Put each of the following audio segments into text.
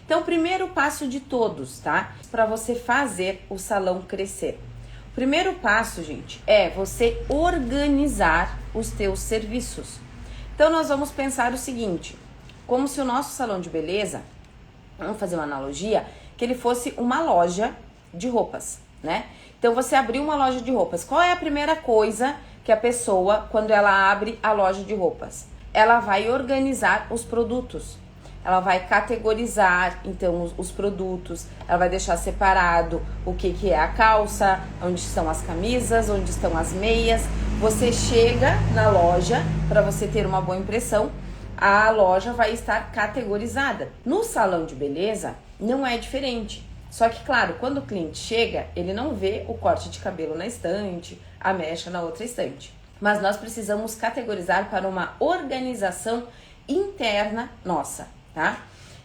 Então, o primeiro passo de todos, tá? Para você fazer o salão crescer. O primeiro passo, gente, é você organizar os teus serviços. Então, nós vamos pensar o seguinte, como se o nosso salão de beleza, vamos fazer uma analogia, que ele fosse uma loja de roupas, né? Então, você abriu uma loja de roupas. Qual é a primeira coisa que a pessoa, quando ela abre a loja de roupas? Ela vai organizar os produtos. Ela vai categorizar, então, os produtos. Ela vai deixar separado o que é a calça, onde estão as camisas, onde estão as meias. Você chega na loja, para você ter uma boa impressão, a loja vai estar categorizada. No salão de beleza, não é diferente. Só que, claro, quando o cliente chega, ele não vê o corte de cabelo na estante, a mecha na outra estante. Mas nós precisamos categorizar para uma organização interna nossa, tá?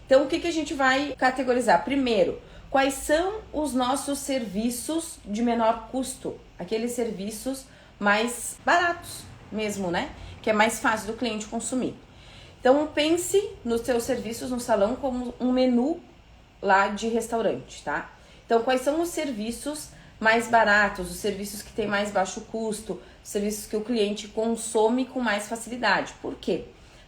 Então, o que a gente vai categorizar? Primeiro, quais são os nossos serviços de menor custo? Aqueles serviços mais baratos mesmo, né? Que é mais fácil do cliente consumir. Então, pense nos seus serviços no salão como um menu lá de restaurante, tá? Então, quais são os serviços mais baratos, os serviços que têm mais baixo custo, os serviços que o cliente consome com mais facilidade? Por quê?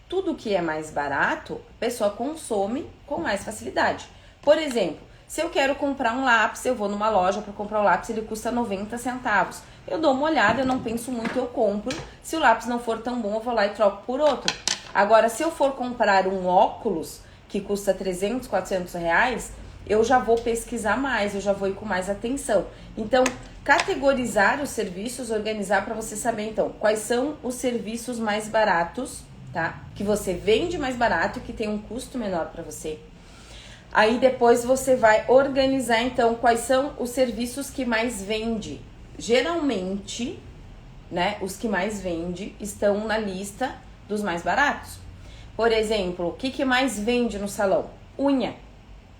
Tudo que é mais barato, a pessoa consome com mais facilidade. Por exemplo, se eu quero comprar um lápis, eu vou numa loja para comprar um lápis, ele custa 90 centavos. Eu dou uma olhada, eu não penso muito, eu compro. Se o lápis não for tão bom, eu vou lá e troco por outro. Agora, se eu for comprar um óculos que custa 300, 400 reais, eu já vou pesquisar mais, eu já vou ir com mais atenção. Então, categorizar os serviços, organizar para você saber, então, quais são os serviços mais baratos, tá? Que você vende mais barato e que tem um custo menor para você. Aí, depois, você vai organizar, então, quais são os serviços que mais vende. Geralmente, né, os que mais vende estão na lista dos mais baratos. Por exemplo, o que mais vende no salão? Unha,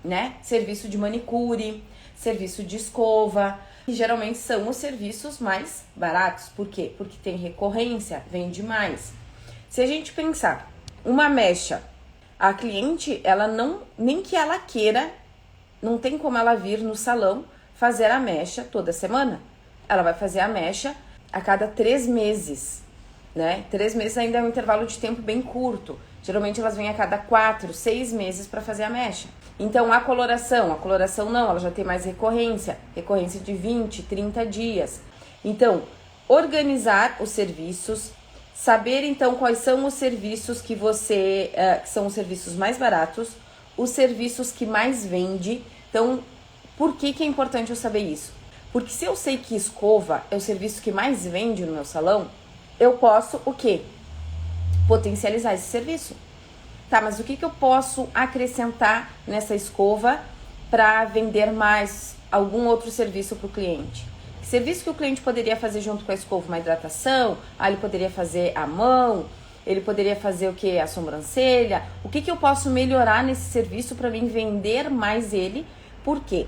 né? Serviço de manicure, serviço de escova, que geralmente são os serviços mais baratos. Por quê? Porque tem recorrência, vende mais. Se a gente pensar, uma mecha, a cliente, ela não, nem que ela queira, não tem como ela vir no salão fazer a mecha toda semana. Ela vai fazer a mecha a cada 3 meses, né? 3 meses ainda é um intervalo de tempo bem curto. Geralmente elas vêm a cada 4, 6 meses para fazer a mecha. Então a coloração não, ela já tem mais recorrência de 20, 30 dias. Então, organizar os serviços, saber então quais são os serviços que que são os serviços mais baratos, os serviços que mais vende. Então, por que é importante eu saber isso? Porque se eu sei que escova é o serviço que mais vende no meu salão, eu posso o quê? Potencializar esse serviço. Tá, mas o que eu posso acrescentar nessa escova para vender mais algum outro serviço para o cliente? Que serviço que o cliente poderia fazer junto com a escova? Uma hidratação? Ele poderia fazer a mão? Ele poderia fazer o que? A sobrancelha? O que eu posso melhorar nesse serviço para mim vender mais ele? Por quê?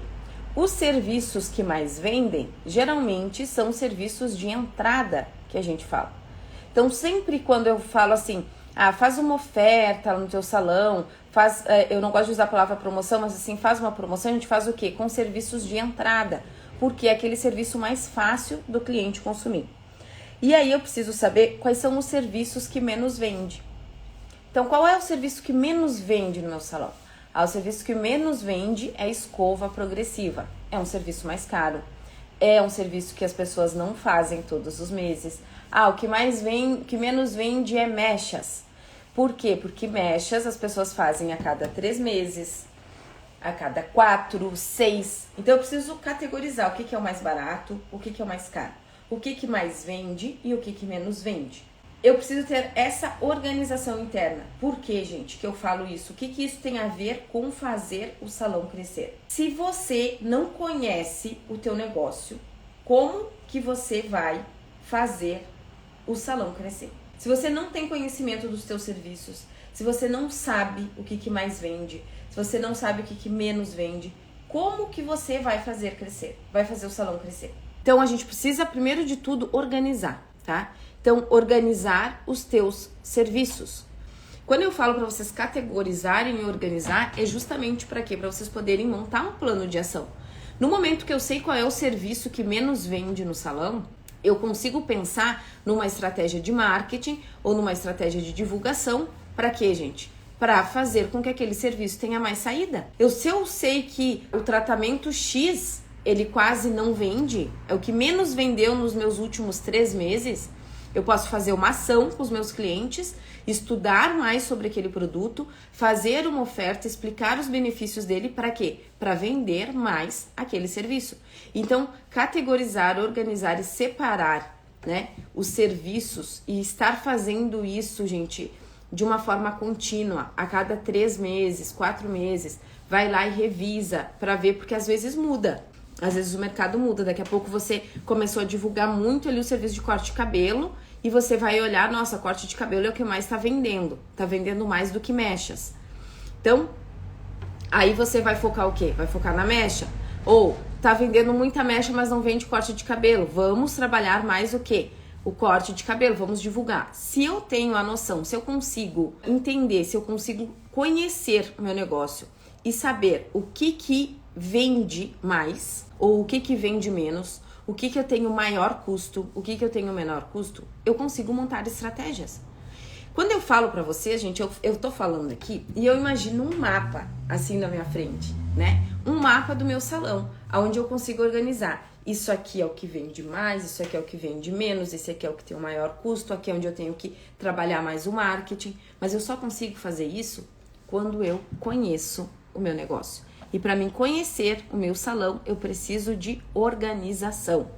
Os serviços que mais vendem, geralmente, são serviços de entrada que a gente fala. Então, sempre quando eu falo assim, faz uma oferta no teu salão, eu não gosto de usar a palavra promoção, mas assim, faz uma promoção, a gente faz o quê? Com serviços de entrada, porque é aquele serviço mais fácil do cliente consumir. E aí eu preciso saber quais são os serviços que menos vende. Então, qual é o serviço que menos vende no meu salão? O serviço que menos vende é escova progressiva. É um serviço mais caro. É um serviço que as pessoas não fazem todos os meses. O que menos vende é mechas. Por quê? Porque mechas as pessoas fazem a cada 3 meses, a cada 4, 6. Então eu preciso categorizar o que é o mais barato, o que é o mais caro, o que mais vende e o que menos vende. Eu preciso ter essa organização interna. Por que, gente, que eu falo isso? O que isso tem a ver com fazer o salão crescer? Se você não conhece o teu negócio, como que você vai fazer o salão crescer? Se você não tem conhecimento dos teus serviços, se você não sabe o que mais vende, se você não sabe o que menos vende, como que você vai fazer crescer? Vai fazer o salão crescer? Então, a gente precisa, primeiro de tudo, organizar, tá? Então, organizar os teus serviços. Quando eu falo para vocês categorizarem e organizar, é justamente para quê? Para vocês poderem montar um plano de ação. No momento que eu sei qual é o serviço que menos vende no salão, eu consigo pensar numa estratégia de marketing ou numa estratégia de divulgação. Para quê, gente? Para fazer com que aquele serviço tenha mais saída. Se eu sei que o tratamento X, ele quase não vende, é o que menos vendeu nos meus últimos 3 meses, eu posso fazer uma ação com os meus clientes, estudar mais sobre aquele produto, fazer uma oferta, explicar os benefícios dele, para quê? Para vender mais aquele serviço. Então, categorizar, organizar e separar, né, os serviços e estar fazendo isso, gente, de uma forma contínua, a cada 3 meses, 4 meses, vai lá e revisa para ver, porque às vezes muda. Às vezes o mercado muda, daqui a pouco você começou a divulgar muito ali o serviço de corte de cabelo e você vai olhar, nossa, corte de cabelo é o que mais tá vendendo mais do que mechas. Então, aí você vai focar o quê? Vai focar na mecha? Ou tá vendendo muita mecha, mas não vende corte de cabelo? Vamos trabalhar mais o quê? O corte de cabelo, vamos divulgar. Se eu tenho a noção, se eu consigo entender, se eu consigo conhecer o meu negócio e saber o que vende mais ou o que vende menos, o que eu tenho maior custo, o que eu tenho menor custo, eu consigo montar estratégias. Quando eu falo pra vocês, gente, eu tô falando aqui e eu imagino um mapa assim na minha frente, né? Um mapa do meu salão, onde eu consigo organizar. Isso aqui é o que vende mais, isso aqui é o que vende menos, esse aqui é o que tem o maior custo, aqui é onde eu tenho que trabalhar mais o marketing. Mas eu só consigo fazer isso quando eu conheço o meu negócio. E para mim conhecer o meu salão, eu preciso de organização.